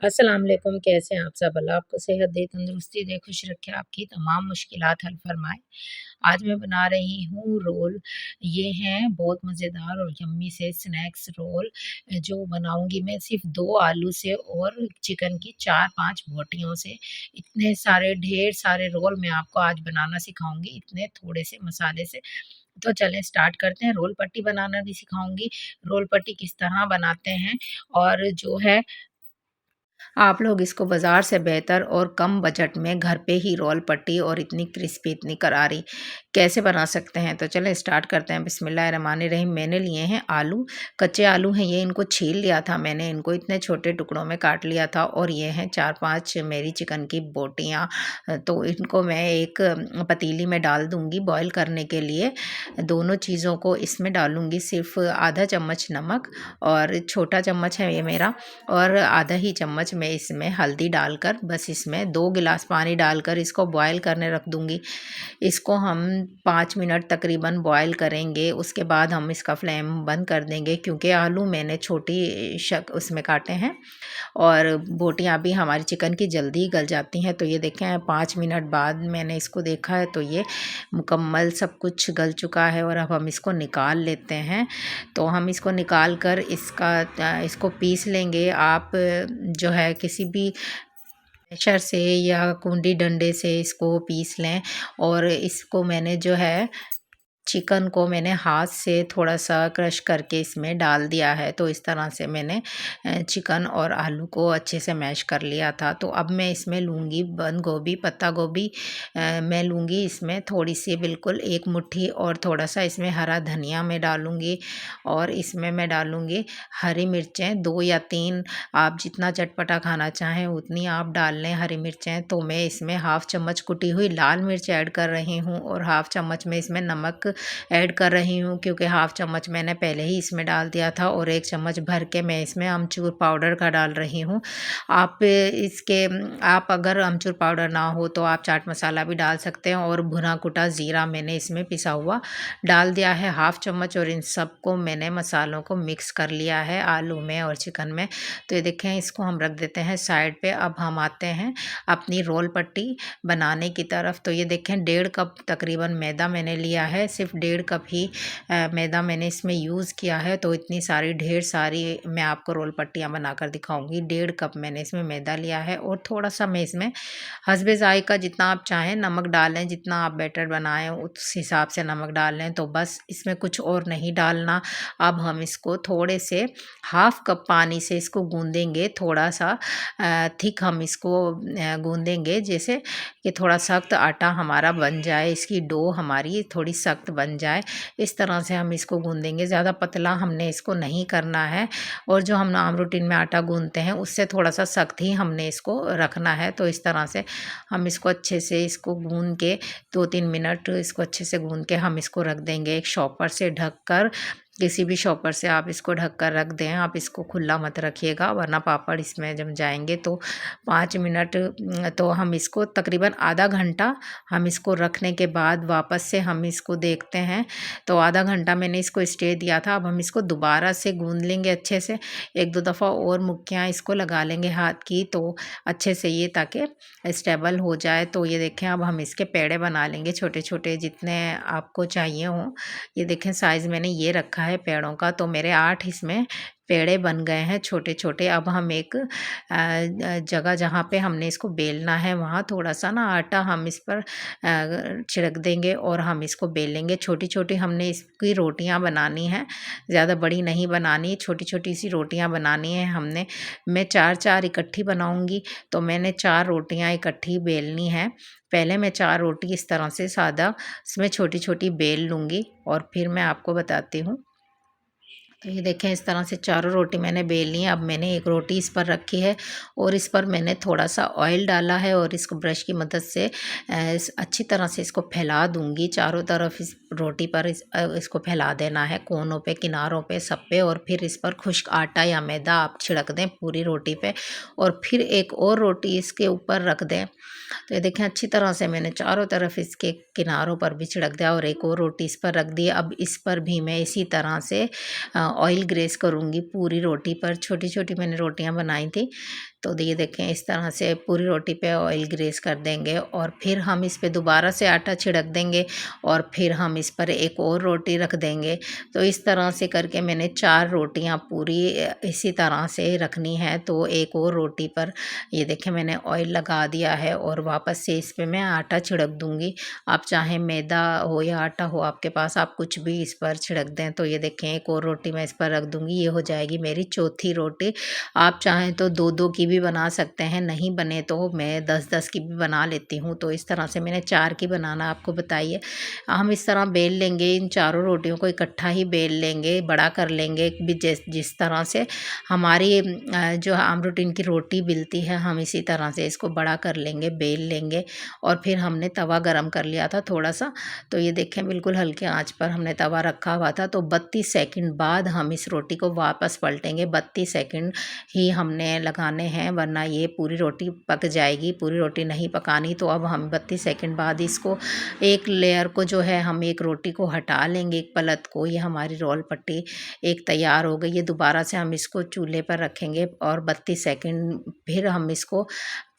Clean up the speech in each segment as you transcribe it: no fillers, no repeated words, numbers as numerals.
अस्सलाम वालेकुम, कैसे हैं आप सब? अल्लाह आपको सेहत दे, तंदुरुस्ती दे, खुश रखे, आपकी तमाम मुश्किलात हल फरमाए। आज मैं बना रही हूँ रोल। ये हैं बहुत मज़ेदार और यम्मी से स्नैक्स रोल जो बनाऊँगी मैं सिर्फ़ 2 आलू से और चिकन की 4-5 बोटियों से। इतने सारे ढेर सारे रोल मैं आपको आज बनाना सिखाऊँगी, इतने थोड़े से मसाले से। तो चलें स्टार्ट करते हैं, रोल पट्टी बनाना भी सिखाऊँगी, रोल पट्टी किस तरह बनाते हैं और जो है आप लोग इसको बाज़ार से बेहतर और कम बजट में घर पे ही रोल पट्टी और इतनी क्रिस्पी, इतनी करारी कैसे बना सकते हैं? तो चलें स्टार्ट करते हैं। बिस्मिल्लाहिर्रहमानिर्रहीम। मैंने लिए हैं आलू, कच्चे आलू हैं ये, इनको छील लिया था मैंने, इनको इतने छोटे टुकड़ों में काट लिया था और ये हैं 4-5 मेरी चिकन की बोटियाँ। तो इनको मैं एक पतीली में डाल दूँगी बॉयल करने के लिए। दोनों चीज़ों को इसमें डालूँगी, सिर्फ़ आधा चम्मच नमक और छोटा चम्मच है ये मेरा, और आधा ही चम्मच मैं इसमें हल्दी डालकर बस इसमें 2 गिलास पानी डालकर इसको बॉयल करने रख दूँगी। इसको हम 5 मिनट तकरीबन बॉयल करेंगे, उसके बाद हम इसका फ्लेम बंद कर देंगे क्योंकि आलू मैंने छोटी शक उसमें काटे हैं और बोटियाँ भी हमारी चिकन की जल्दी ही गल जाती हैं। तो ये देखें 5 मिनट बाद मैंने इसको देखा है तो ये मुकम्मल सब कुछ गल चुका है और अब हम इसको निकाल लेते हैं। तो हम इसको निकाल कर इसको पीस लेंगे। आप जो है किसी भी मैशर से या कुंडी डंडे से इसको पीस लें। और इसको मैंने जो है चिकन को मैंने हाथ से थोड़ा-सा क्रश करके इसमें डाल दिया है। तो इस तरह से मैंने चिकन और आलू को अच्छे से मैश कर लिया था। तो अब मैं इसमें लूँगी बंद गोभी, पत्ता गोभी मैं लूँगी इसमें थोड़ी-सी, बिल्कुल 1 मुट्ठी, और थोड़ा-सा इसमें हरा धनिया मैं डालूँगी और इसमें मैं डालूँगी हरी मिर्चें 2 या 3, आप जितना चटपटा खाना चाहें उतनी आप डाल लें हरी मिर्चें। तो मैं इसमें हाफ़ चम्मच कुटी हुई लाल मिर्च ऐड कर रही हूँ और हाफ़ चम्मच मैं इसमें नमक ऐड कर रही हूँ क्योंकि हाफ़ चम्मच मैंने पहले ही इसमें डाल दिया था और 1 चम्मच भर के मैं इसमें अमचूर पाउडर का डाल रही हूँ। आप अगर अमचूर पाउडर ना हो तो आप चाट मसाला भी डाल सकते हैं, और भुना कुटा ज़ीरा मैंने इसमें पिसा हुआ डाल दिया है हाफ़ चम्मच, और इन सबको मैंने मसालों को मिक्स कर लिया है आलू में और चिकन में। तो ये देखें इसको हम रख देते हैं साइड पे। अब हम आते हैं अपनी रोल पट्टी बनाने की तरफ। तो ये देखें 1.5 कप तकरीबन मैदा मैंने लिया है, सिर्फ 1.5 कप ही मैदा मैंने इसमें यूज़ किया है। तो इतनी सारी ढेर सारी मैं आपको रोल पट्टियाँ बनाकर दिखाऊंगी। 1.5 कप मैंने इसमें मैदा लिया है और थोड़ा सा मैं इसमें हस्बे ज़ायक़ा जितना आप चाहें नमक डालें, जितना आप बैटर बनाएं उस हिसाब से नमक डाल लें। तो बस इसमें कुछ और नहीं डालना। अब हम इसको थोड़े से हाफ़ कप पानी से इसको गूँदेंगे, थोड़ा सा थिक हम इसको गूँदेंगे, जैसे कि थोड़ा सख्त आटा हमारा बन जाए, इसकी डो हमारी थोड़ी सख्त बन जाए। इस तरह से हम इसको गूँदेंगे, ज़्यादा पतला हमने इसको नहीं करना है। और जो हम आम रूटीन में आटा गूँथते हैं उससे थोड़ा सा सख्त ही हमने इसको रखना है। तो इस तरह से हम इसको अच्छे से इसको गूँध के 2-3 मिनट इसको अच्छे से गूँध के हम इसको रख देंगे एक शॉपर से ढक कर। किसी भी शॉपर से आप इसको ढक कर रख दें, आप इसको खुला मत रखिएगा वरना पापड़ इसमें जम जाएंगे। तो 5 मिनट तो हम इसको तकरीबन आधा घंटा हम इसको रखने के बाद वापस से हम इसको देखते हैं। तो आधा घंटा मैंने इसको स्टे दिया था। अब हम इसको दोबारा से गूँध लेंगे अच्छे से, 1-2 दफ़ा और मुक्कियाँ इसको लगा लेंगे हाथ की, तो अच्छे से ये ताकि स्टेबल हो जाए। तो ये देखें अब हम इसके पेड़े बना लेंगे छोटे-छोटे, जितने आपको चाहिए हों। ये देखें साइज़ मैंने ये रखा है पेड़ों का, तो मेरे 8 इसमें पेड़े बन गए हैं छोटे-छोटे। अब हम एक जगह जहाँ पे हमने इसको बेलना है वहाँ थोड़ा-सा ना आटा हम इस पर छिड़क देंगे और हम इसको बेलेंगे। छोटी-छोटी हमने इसकी रोटियाँ बनानी हैं, ज़्यादा बड़ी नहीं बनानी, छोटी-छोटी सी रोटियाँ बनानी है हमने। मैं 4-4 इकट्ठी बनाऊँगी, तो मैंने 4 रोटियाँ इकट्ठी बेलनी हैं। पहले मैं 4 रोटी इस तरह से सादा इसमें छोटी-छोटी बेल लूँगी और फिर मैं आपको बताती हूँ। तो ये देखें इस तरह से चारों रोटी मैंने बेल ली है। अब मैंने एक रोटी इस पर रखी है और इस पर मैंने थोड़ा सा ऑयल डाला है और इसको ब्रश की मदद से अच्छी तरह से इसको फैला दूंगी चारों तरफ। इस रोटी पर इसको फैला देना है, कोनों पे, किनारों पे, सब पे। और फिर इस पर खुश्क आटा या मैदा आप छिड़क दें पूरी रोटी पे और फिर एक और रोटी इसके ऊपर रख दें। तो ये देखें अच्छी तरह से मैंने चारों तरफ इसके किनारों पर भी छिड़क दिया और एक और रोटी इस पर रख दी। अब इस पर भी मैं इसी तरह से ऑयल ग्रेस करूँगी पूरी रोटी पर। छोटी-छोटी मैंने रोटियाँ बनाई थी, तो ये देखें इस तरह से पूरी रोटी पे ऑयल ग्रीस कर देंगे और फिर हम इस पे दोबारा से आटा छिड़क देंगे और फिर हम इस पर एक और रोटी रख देंगे। तो इस तरह से करके मैंने 4 रोटियाँ पूरी इसी तरह से रखनी है। तो एक और रोटी पर ये देखें मैंने ऑयल लगा दिया है और वापस से इस पे मैं आटा छिड़क दूँगी। आप चाहे मैदा हो या आटा हो आपके पास, आप कुछ भी इस पर छिड़क दें। तो ये देखें एक और रोटी मैं इस पर रख दूँगी, ये हो जाएगी मेरी चौथी रोटी। आप चाहें तो 2-2 की भी बना सकते हैं, नहीं बने तो मैं 10-10 की भी बना लेती हूँ। तो इस तरह से मैंने 4 की बनाना आपको बताई है। हम इस तरह बेल लेंगे, इन चारों रोटियों को इकट्ठा ही बेल लेंगे, बड़ा कर लेंगे भी जिस तरह से हमारी जो आम रूटीन की रोटी बिलती है, हम इसी तरह से इसको बड़ा कर लेंगे, बेल लेंगे। और फिर हमने तवा गरम कर लिया था थोड़ा-सा, तो ये देखें बिल्कुल हल्के आँच पर हमने तवा रखा हुआ था। तो 32 सेकंड बाद हम इस रोटी को वापस पलटेंगे। 32 सेकंड ही हमने लगाने हैं, वरना ये पूरी रोटी पक जाएगी, पूरी रोटी नहीं पकानी। तो अब हम 32 सेकंड बाद इसको एक लेयर को जो है हम एक रोटी को हटा लेंगे, एक पलट को। ये हमारी रोल पट्टी एक तैयार हो गई है। दोबारा से हम इसको चूल्हे पर रखेंगे और 32 सेकंड फिर हम इसको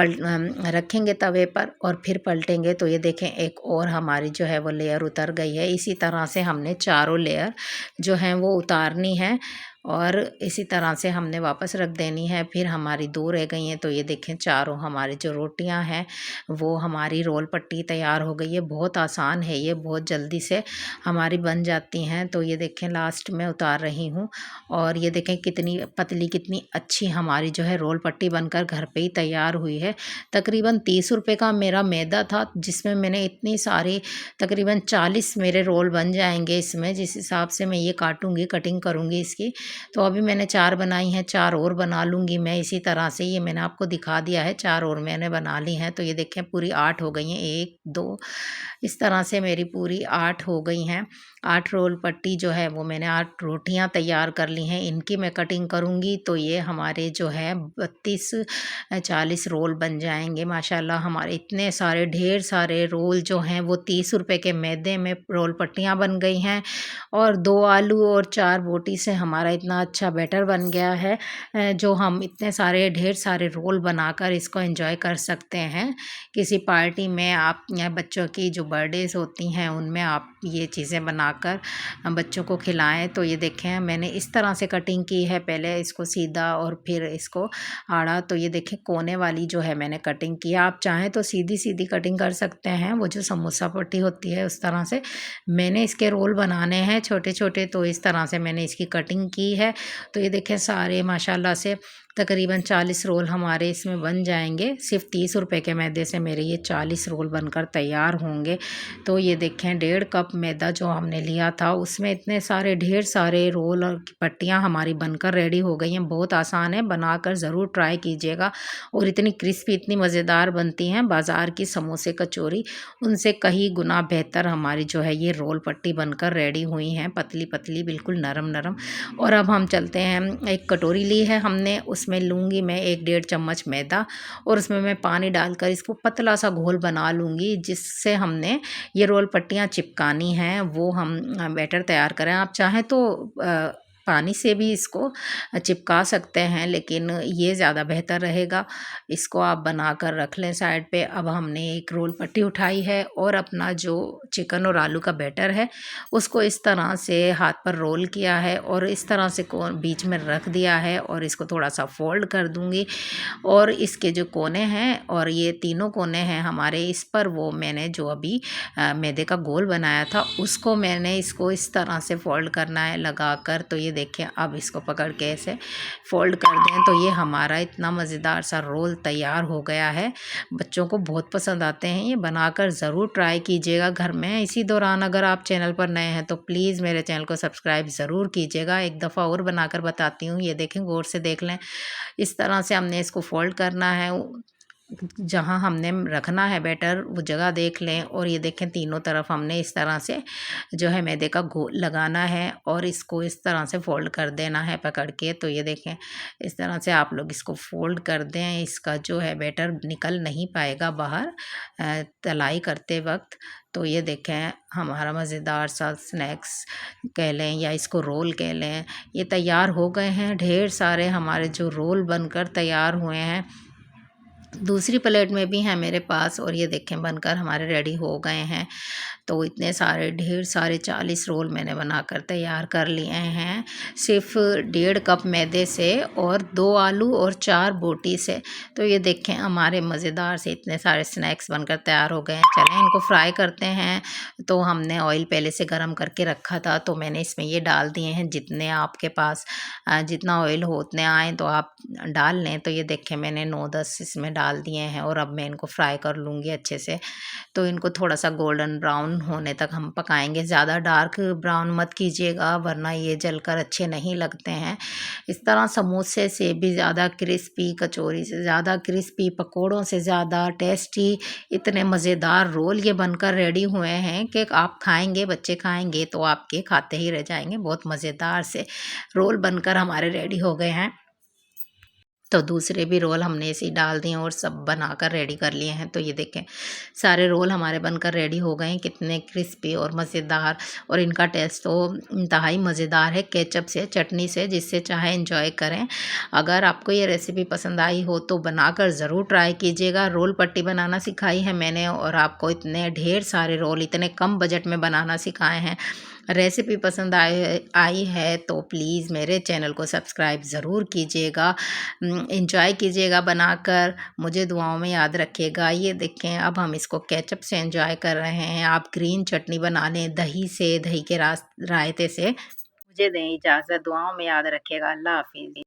रखेंगे तवे पर और फिर पलटेंगे। तो ये देखें एक और हमारी जो है वो लेयर उतर गई है। इसी तरह से हमने चारों लेयर जो हैं वो उतारनी है और इसी तरह से हमने वापस रख देनी है। फिर हमारी 2 रह गई हैं। तो ये देखें चारों हमारी जो रोटियां हैं वो हमारी रोल पट्टी तैयार हो गई है। बहुत आसान है ये, बहुत जल्दी से हमारी बन जाती हैं। तो ये देखें लास्ट में उतार रही हूँ और ये देखें कितनी पतली, कितनी अच्छी हमारी जो है रोल पट्टी बनकर घर पे ही तैयार हुई है। तकरीबन 30 रुपए का मेरा मैदा था, जिसमें मैंने इतनी सारी तकरीबन 40 मेरे रोल बन जाएंगे इसमें, जिस हिसाब से मैं ये काटूंगी, कटिंग करूंगी इसकी। तो अभी मैंने 4 बनाई हैं, 4 और बना लूँगी मैं इसी तरह से। ये मैंने आपको दिखा दिया है, 4 और मैंने बना ली हैं। तो ये देखें पूरी 8 हो गई हैं, 1, 2 इस तरह से मेरी पूरी 8 हो गई हैं। 8 रोल पट्टी जो है वो मैंने 8 रोटियाँ तैयार कर ली हैं। इनकी मैं कटिंग करूँगी तो ये हमारे जो है 32-40 रोल बन जाएँगे। माशाल्लाह हमारे इतने सारे ढेर सारे रोल जो हैं वो 30 रुपए के मैदे में रोल पट्टियाँ बन गई हैं और 2 आलू और 4 बोटी से हमारा इतना अच्छा बैटर बन गया है, जो हम इतने सारे ढेर सारे रोल बनाकर इसको एंजॉय कर सकते हैं। किसी पार्टी में आप या बच्चों की जो बर्थडेज़ होती हैं उनमें आप ये चीज़ें बनाकर बच्चों को खिलाएं। तो ये देखें मैंने इस तरह से कटिंग की है, पहले इसको सीधा और फिर इसको आड़ा। तो ये देखें कोने वाली जो है मैंने कटिंग की। आप चाहें तो सीधी सीधी कटिंग कर सकते हैं, वो जो समोसा पट्टी होती है उस तरह से। मैंने इसके रोल बनाने हैं छोटे छोटे, तो इस तरह से मैंने इसकी कटिंग की है। तो ये देखें सारे माशाल्लाह से तकरीबन 40 रोल हमारे इसमें बन जाएंगे। सिर्फ 30 रुपए के मैदे से मेरे ये 40 रोल बनकर तैयार होंगे। तो ये देखें 1.5 कप मैदा जो हमने लिया था उसमें इतने सारे ढेर सारे रोल और पट्टियाँ हमारी बनकर रेडी हो गई हैं। बहुत आसान है, बनाकर ज़रूर ट्राई कीजिएगा। और इतनी क्रिस्पी, इतनी मज़ेदार बनती हैं बाज़ार की समोसे कचौरी, उनसे कहीं गुना बेहतर हमारी जो है ये रोल पट्टी बनकर रेडी हुई हैं, पतली पतली बिल्कुल नरम नरम। और अब हम चलते हैं, एक कटोरी ली है हमने, उसमें लूँगी मैं 1-1.5 चम्मच मैदा और उसमें मैं पानी डालकर इसको पतला सा घोल बना लूँगी, जिससे हमने ये रोल पट्टियाँ चिपकानी हैं वो हम बैटर तैयार करें। आप चाहें तो पानी से भी इसको चिपका सकते हैं, लेकिन ये ज़्यादा बेहतर रहेगा। इसको आप बनाकर रख लें साइड पे। अब हमने एक रोल पट्टी उठाई है और अपना जो चिकन और आलू का बैटर है उसको इस तरह से हाथ पर रोल किया है और इस तरह से को बीच में रख दिया है और इसको थोड़ा सा फोल्ड कर दूंगी। और इसके जो कोने हैं और ये तीनों कोने हैं हमारे, इस पर वो मैंने जो अभी मैदे का गोल बनाया था उसको मैंने इसको इस तरह से फोल्ड करना है लगाकर। तो ये देखिए अब इसको पकड़ के ऐसे फोल्ड कर दें तो ये हमारा इतना मज़ेदार सा रोल तैयार हो गया है। बच्चों को बहुत पसंद आते हैं, ये बनाकर ज़रूर ट्राई कीजिएगा घर में। इसी दौरान अगर आप चैनल पर नए हैं तो प्लीज़ मेरे चैनल को सब्सक्राइब ज़रूर कीजिएगा। एक दफ़ा और बनाकर बताती हूँ, ये देखें गौर से देख लें। इस तरह से हमने इसको फोल्ड करना है जहाँ हमने रखना है बैटर वो जगह देख लें। और ये देखें तीनों तरफ हमने इस तरह से जो है मैदे का घोल लगाना है और इसको इस तरह से फ़ोल्ड कर देना है पकड़ के। तो ये देखें इस तरह से आप लोग इसको फ़ोल्ड कर दें, इसका जो है बैटर निकल नहीं पाएगा बाहर तलाई करते वक्त। तो ये देखें हमारा मज़ेदार सा स्नैक्स कह लें या इसको रोल कह लें, ये तैयार हो गए हैं। ढेर सारे हमारे जो रोल बनकर तैयार हुए हैं। दूसरी प्लेट में भी हैं मेरे पास और ये देखें बनकर हमारे रेडी हो गए हैं। तो इतने सारे ढेर सारे 40 रोल मैंने बनाकर तैयार कर लिए हैं सिर्फ 1.5 कप मैदे से और 2 आलू और 4 बोटी से। तो ये देखें हमारे मज़ेदार से इतने सारे स्नैक्स बनकर तैयार हो गए हैं। चलें इनको फ्राई करते हैं। तो हमने ऑयल पहले से गर्म करके रखा था, तो मैंने इसमें ये डाल दिए हैं। जितने आपके पास जितना ऑयल हो उतने आए तो आप डाल लें। तो ये देखें मैंने 9-10 इसमें डाल दिए हैं और अब मैं इनको फ्राई कर लूँगी अच्छे से। तो इनको थोड़ा सा गोल्डन ब्राउन होने तक हम पकाएंगे। ज़्यादा डार्क ब्राउन मत कीजिएगा वरना ये जलकर अच्छे नहीं लगते हैं। इस तरह समोसे से भी ज़्यादा क्रिस्पी, कचौरी से ज़्यादा क्रिस्पी, पकोड़ों से ज़्यादा टेस्टी इतने मज़ेदार रोल ये बनकर रेडी हुए हैं कि आप खाएंगे, बच्चे खाएंगे तो आपके खाते ही रह जाएंगे। बहुत मज़ेदार से रोल बनकर हमारे रेडी हो गए हैं। तो दूसरे भी रोल हमने इसी डाल दिए और सब बनाकर रेडी कर लिए हैं। तो ये देखें सारे रोल हमारे बनकर रेडी हो गए हैं। कितने क्रिस्पी और मज़ेदार, और इनका टेस्ट तो इंतहाई मज़ेदार है केचप से, चटनी से, जिससे चाहे एंजॉय करें। अगर आपको ये रेसिपी पसंद आई हो तो बनाकर ज़रूर ट्राई कीजिएगा। रोल पट्टी बनाना सिखाई है मैंने और आपको इतने ढेर सारे रोल इतने कम बजट में बनाना सिखाए हैं। रेसिपी पसंद आई है तो प्लीज़ मेरे चैनल को सब्सक्राइब ज़रूर कीजिएगा। एंजॉय कीजिएगा बनाकर, मुझे दुआओं में याद रखिएगा। ये देखें अब हम इसको केचप से एंजॉय कर रहे हैं। आप ग्रीन चटनी बना लें दही से, दही के रायते से। मुझे दें इजाज़त, दुआओं में याद रखिएगा। अल्लाह हाफिज़।